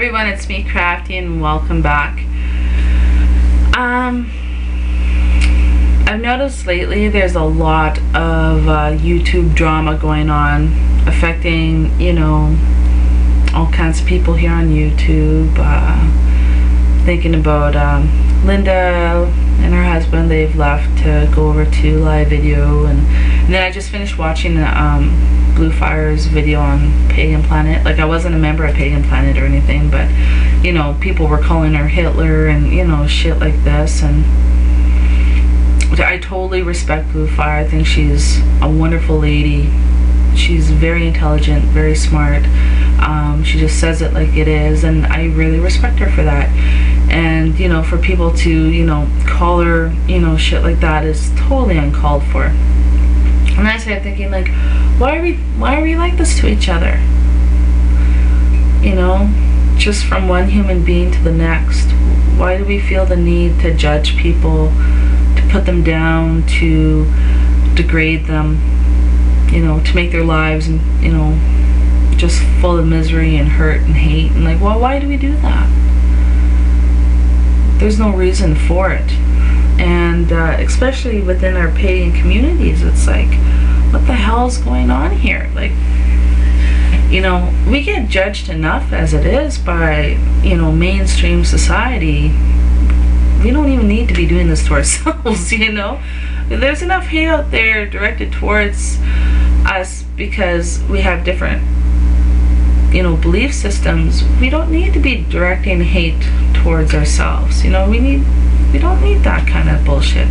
everyone, it's me, Crafty, and welcome back. I've noticed lately there's a lot of YouTube drama going on affecting, you know, all kinds of people here on YouTube. Thinking about Linda and her husband. They've left to go over to live video, and then I just finished watching Blue Fire's video on Pagan Planet. Like, I wasn't a member of Pagan Planet or anything, but you know, people were calling her Hitler and, you know, shit like this. And I totally respect Blue Fire. I think she's a wonderful lady. She's very intelligent, very smart. She just says it like it is, and I really respect her for that. And, you know, for people to, you know, call her, you know, shit like that is totally uncalled for. And I started thinking, like, why are we like this to each other? You know, just from one human being to the next. Why do we feel the need to judge people, to put them down, to degrade them, you know, to make their lives, you know, just full of misery and hurt and hate? And like, well, why do we do that? There's no reason for it. And especially within our pagan communities, it's like, what the hell is going on here? Like, you know, we get judged enough as it is by, you know, mainstream society. We don't even need to be doing this to ourselves, you know? There's enough hate out there directed towards us because we have different, you know, belief systems. We don't need to be directing hate towards ourselves, you know? We don't need that kind of bullshit,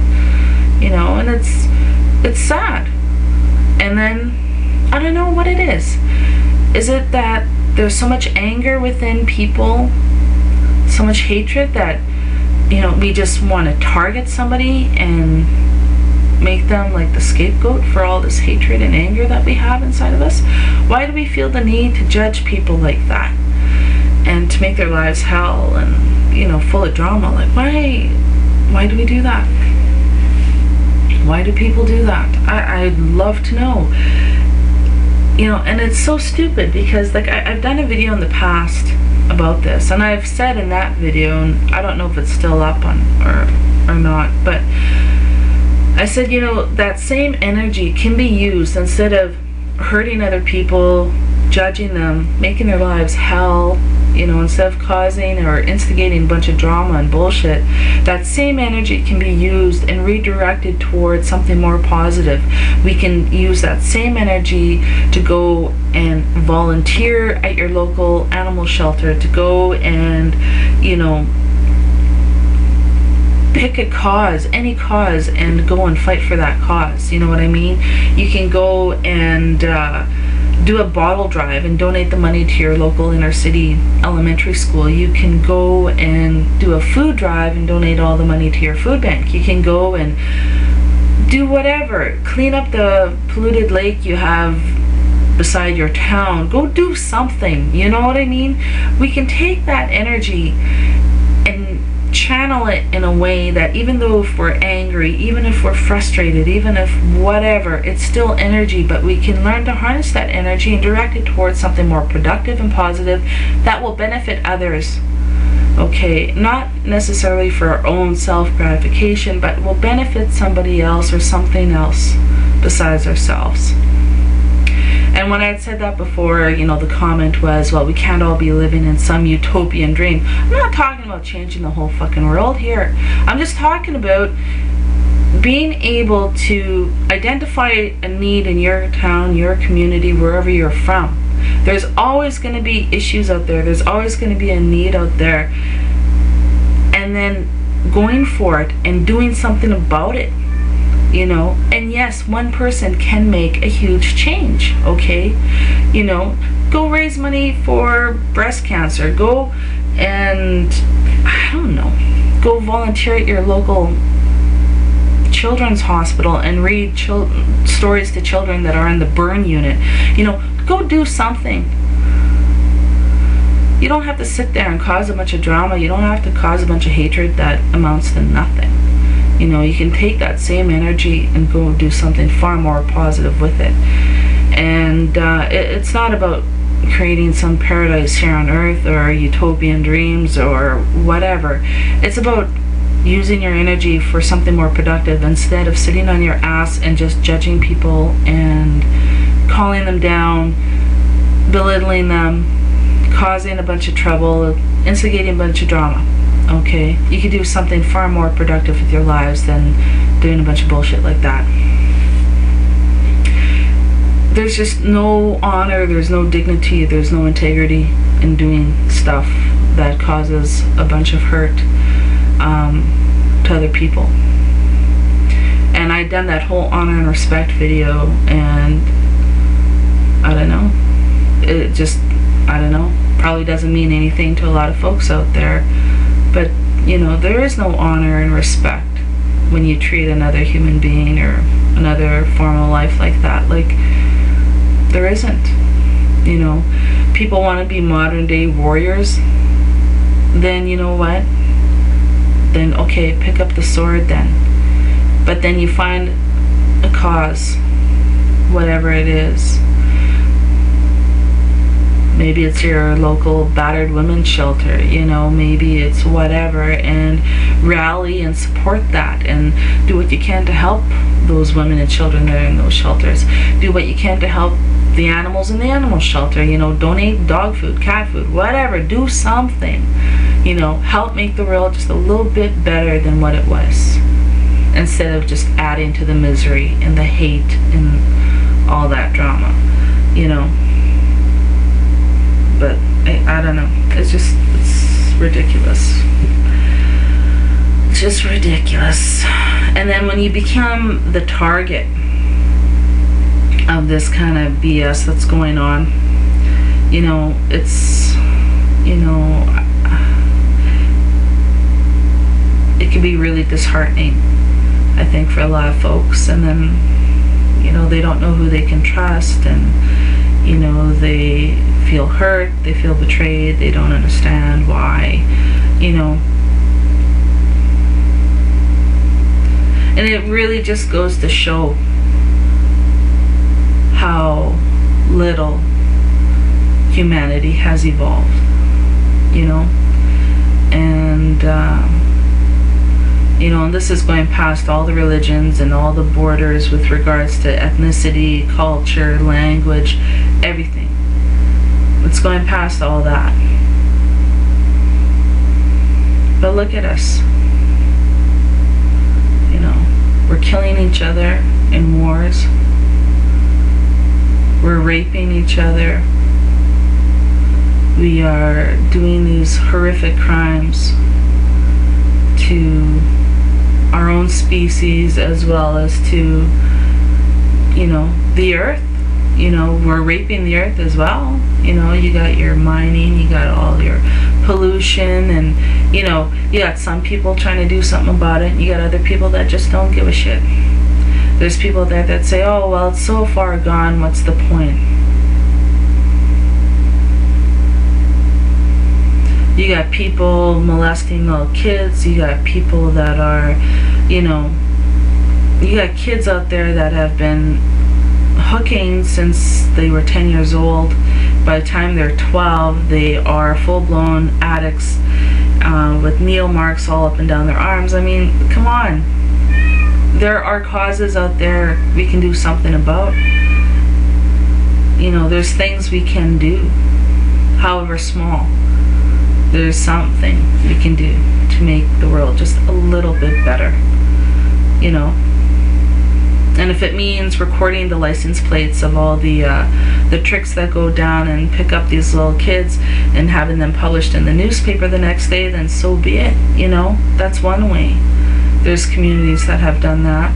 you know? And it's sad. And then I don't know what it is. Is it that there's so much anger within people, so much hatred that, you know, we just want to target somebody and make them like the scapegoat for all this hatred and anger that we have inside of us? Why do we feel the need to judge people like that and to make their lives hell and, you know, full of drama? Like, why do we do that? Why do people do that? I'd love to know. You know, and it's so stupid because, like, I've done a video in the past about this, and I've said in that video, and I don't know if it's still up on or not, but I said, you know, that same energy can be used instead of hurting other people, judging them, making their lives hell, you know, instead of causing or instigating a bunch of drama and bullshit. That same energy can be used and redirected towards something more positive. We can use that same energy to go and volunteer at your local animal shelter, to go and, you know, pick a cause, any cause, and go and fight for that cause. You know what I mean? You can go and do a bottle drive and donate the money to your local inner city elementary school. You can go and do a food drive and donate all the money to your food bank. You can go and do whatever. Clean up the polluted lake you have beside your town. Go do something. You know what I mean? We can take that energy and channel it in a way that even though if we're angry, even if we're frustrated, even if whatever, it's still energy, but we can learn to harness that energy and direct it towards something more productive and positive that will benefit others. Okay, not necessarily for our own self-gratification, but will benefit somebody else or something else besides ourselves. And when I had said that before, you know, the comment was, well, we can't all be living in some utopian dream. I'm not talking about changing the whole fucking world here. I'm just talking about being able to identify a need in your town, your community, wherever you're from. There's always going to be issues out there. There's always going to be a need out there. And then going for it and doing something about it. You know, and yes, one person can make a huge change, okay? You know, go raise money for breast cancer. Go and, I don't know, go volunteer at your local children's hospital and read stories to children that are in the burn unit. You know, go do something. You don't have to sit there and cause a bunch of drama. You don't have to cause a bunch of hatred that amounts to nothing. You know, you can take that same energy and go do something far more positive with it. And it's not about creating some paradise here on earth or utopian dreams or whatever. It's about using your energy for something more productive instead of sitting on your ass and just judging people and calling them down, belittling them, causing a bunch of trouble, instigating a bunch of drama. Okay, you could do something far more productive with your lives than doing a bunch of bullshit like that. There's just no honor, there's no dignity, there's no integrity in doing stuff that causes a bunch of hurt to other people. And I'd done that whole honor and respect video, and I don't know, it just, I don't know, probably doesn't mean anything to a lot of folks out there, but you know, there is no honor and respect when you treat another human being or another form of life like that. Like, there isn't. You know, people want to be modern day warriors, then you know what, then okay, pick up the sword then. But then you find a cause, whatever it is. Maybe it's your local battered women's shelter, you know, maybe it's whatever, and rally and support that and do what you can to help those women and children that are in those shelters. Do what you can to help the animals in the animal shelter, you know, donate dog food, cat food, whatever, do something, you know, help make the world just a little bit better than what it was, instead of just adding to the misery and the hate and all that drama, you know. But I don't know, it's ridiculous. It's just ridiculous. And then when you become the target of this kind of BS that's going on, you know, it's, you know, it can be really disheartening, I think, for a lot of folks. And then, you know, they don't know who they can trust, and, you know, they feel hurt, they feel betrayed, they don't understand why, you know. And it really just goes to show how little humanity has evolved, you know. And you know, and this is going past all the religions and all the borders with regards to ethnicity, culture, language, everything. It's going past all that. But look at us. You know, we're killing each other in wars. We're raping each other. We are doing these horrific crimes to our own species as well as to, you know, the earth. You know, we're raping the earth as well. You know, you got your mining, you got all your pollution, and, you know, you got some people trying to do something about it, and you got other people that just don't give a shit. There's people there that say, oh, well, it's so far gone, what's the point? You got people molesting little kids, you got people that are, you know, you got kids out there that have been hooking since they were 10 years old. By the time they're 12, they are full-blown addicts with needle marks all up and down their arms. I mean, come on. There are causes out there we can do something about. You know, there's things we can do, however small. There's something we can do to make the world just a little bit better, you know. And if it means recording the license plates of all the tricks that go down and pick up these little kids and having them published in the newspaper the next day, then so be it, you know. That's one way. There's communities that have done that.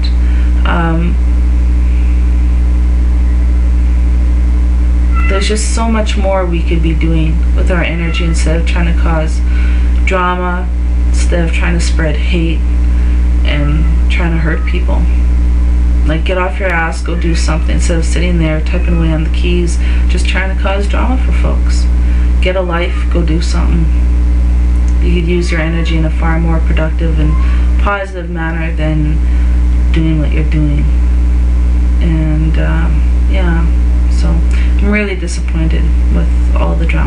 There's just so much more we could be doing with our energy instead of trying to cause drama, instead of trying to spread hate and trying to hurt people. Like, get off your ass, go do something, instead of sitting there typing away on the keys, just trying to cause drama for folks. Get a life, go do something. You could use your energy in a far more productive and positive manner than doing what you're doing. And yeah, so I'm I'm really disappointed with all the drama.